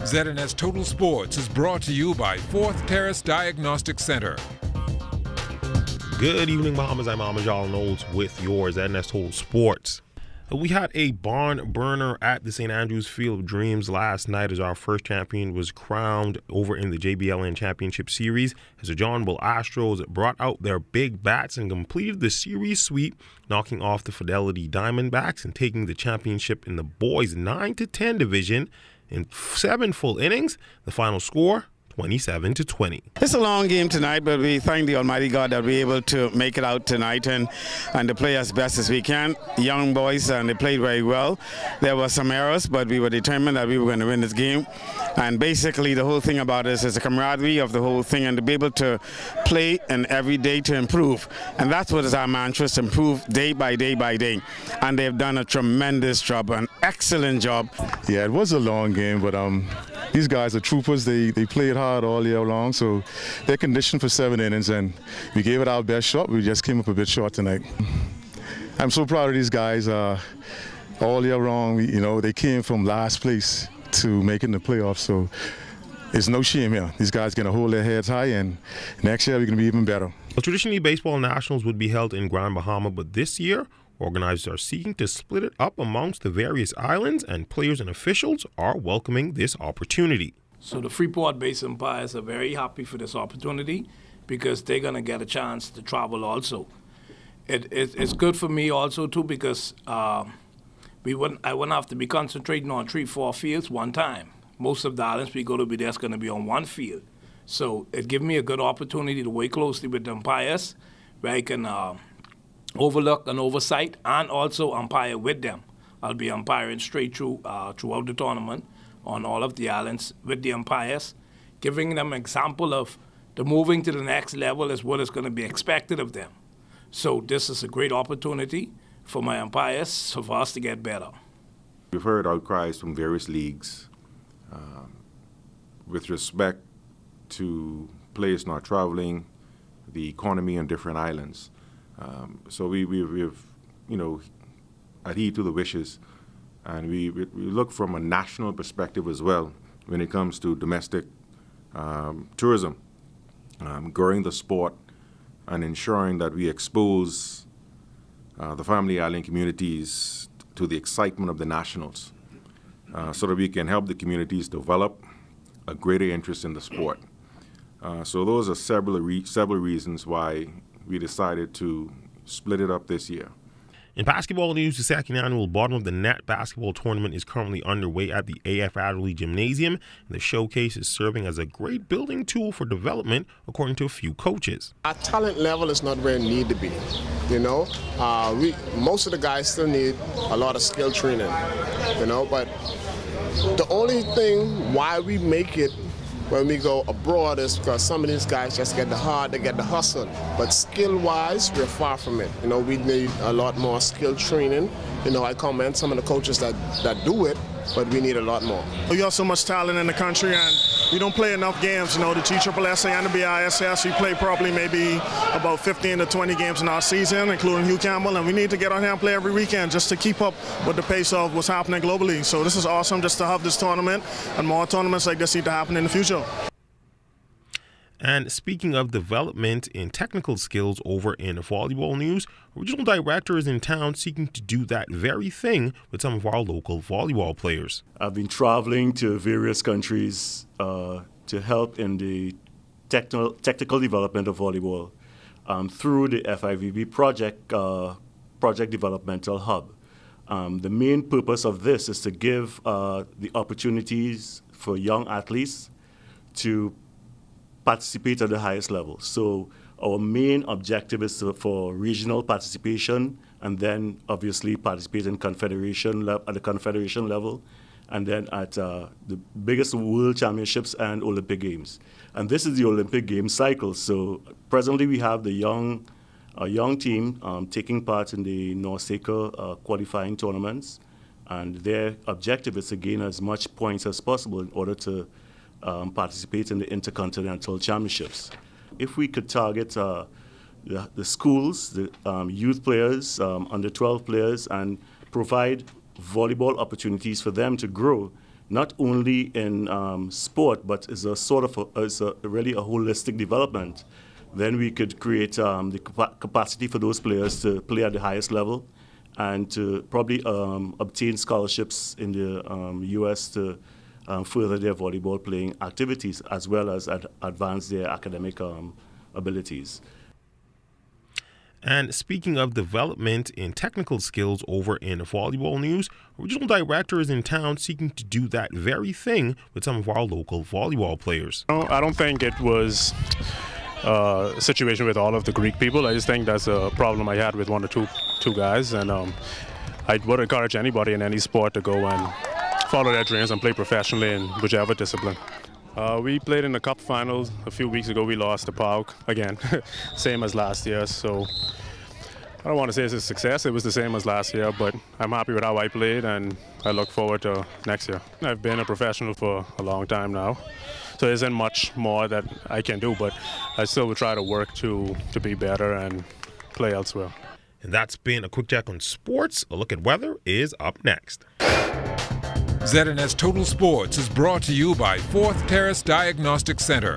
ZNS Total Sports is brought to you by Fourth Terrace Diagnostic Center. Good evening, Bahamas. I'm Amajal Knowles with your ZNS Total Sports. We had a barn burner at the St. Andrews Field of Dreams last night as our first champion was crowned over in the JBLN Championship Series as the John Bull Astros brought out their big bats and completed the series sweep, knocking off the Fidelity Diamondbacks and taking the championship in the boys 9-10 division in 7 full innings. The final score, 27-20. It's a long game tonight, but we thank the Almighty God that we're able to make it out tonight and to play as best as we can. Young boys, and they played very well. There were some errors, but we were determined that we were going to win this game. And basically, the whole thing about this is the camaraderie of the whole thing and to be able to play and every day to improve. And that's what is our mantra, to improve day by day by day. And they've done a tremendous job, an excellent job. Yeah, it was a long game, but these guys are troopers. They played hard all year long, so they're conditioned for 7 innings, and we gave it our best shot. We just came up a bit short tonight. I'm so proud of these guys. All year long, they came from last place to making the playoffs, so it's no shame here. These guys are going to hold their heads high, and next year we're going to be even better. Well, traditionally, baseball nationals would be held in Grand Bahama, but this year, organizers are seeking to split it up amongst the various islands, and players and officials are welcoming this opportunity. So the Freeport-based umpires are very happy for this opportunity because they're going to get a chance to travel also. It's good for me also, too, because I wouldn't have to be concentrating on 3-4 fields one time. Most of the islands we go to be there's going to be on one field. So it gives me a good opportunity to work closely with the umpires where I can overlook and oversight and also umpire with them. I'll be umpiring straight through throughout the tournament on all of the islands with the umpires, giving them an example of the moving to the next level is what is going to be expected of them. So this is a great opportunity for my umpires, so for us to get better. We've heard outcries from various leagues with respect to players not traveling, the economy on different islands. So we've adhered to the wishes, and we look from a national perspective as well when it comes to domestic tourism, growing the sport and ensuring that we expose the family island communities to the excitement of the nationals so that we can help the communities develop a greater interest in the sport. So those are several reasons why we decided to split it up this year. In basketball news, the second annual Bottom of the Net basketball tournament is currently underway at the AF Adderley Gymnasium. The showcase is serving as a great building tool for development, according to a few coaches. Our talent level is not where it need to be. Most of the guys still need a lot of skill training. But the only thing why we make it when we go abroad is because some of these guys just get the heart, they get the hustle. But skill-wise, we're far from it. We need a lot more skill training. I commend some of the coaches that do it, but we need a lot more. We got so much talent in the country, and we don't play enough games. The TSSA and the BISS, we play probably maybe about 15 to 20 games in our season, including Hugh Campbell, and we need to get out here and play every weekend just to keep up with the pace of what's happening globally. So this is awesome just to have this tournament, and more tournaments like this need to happen in the future. And speaking of development in technical skills over in volleyball news, regional director is in town seeking to do that very thing with some of our local volleyball players. I've been traveling to various countries to help in the technical development of volleyball through the FIVB Project Developmental Hub. The main purpose of this is to give the opportunities for young athletes to participate at the highest level. So our main objective is for regional participation, and then obviously participate in at the confederation level, and then at the biggest world championships and Olympic Games. And this is the Olympic Games cycle. So presently we have a young team taking part in the NORSECA qualifying tournaments, and their objective is to gain as much points as possible in order to participate in the Intercontinental Championships. If we could target the schools, the youth players, under 12 players, and provide volleyball opportunities for them to grow, not only in sport, but is a sort of really a holistic development, then we could create the capacity for those players to play at the highest level and to probably obtain scholarships in the U.S. to further their volleyball playing activities as well as advance their academic abilities. And speaking of development in technical skills over in volleyball news, regional director is in town seeking to do that very thing with some of our local volleyball players. I don't think it was a situation with all of the Greek people. I just think that's a problem I had with one or two guys, and I would encourage anybody in any sport to go and follow their dreams and play professionally in whichever discipline. We played in the cup finals a few weeks ago. We lost to PAOK again, same as last year. So I don't want to say it's a success. It was the same as last year, but I'm happy with how I played, and I look forward to next year. I've been a professional for a long time now, so there isn't much more that I can do, but I still will try to work to be better and play elsewhere. And that's been a quick check on sports. A look at weather is up next. ZNS Total Sports is brought to you by 4th Terrace Diagnostic Center.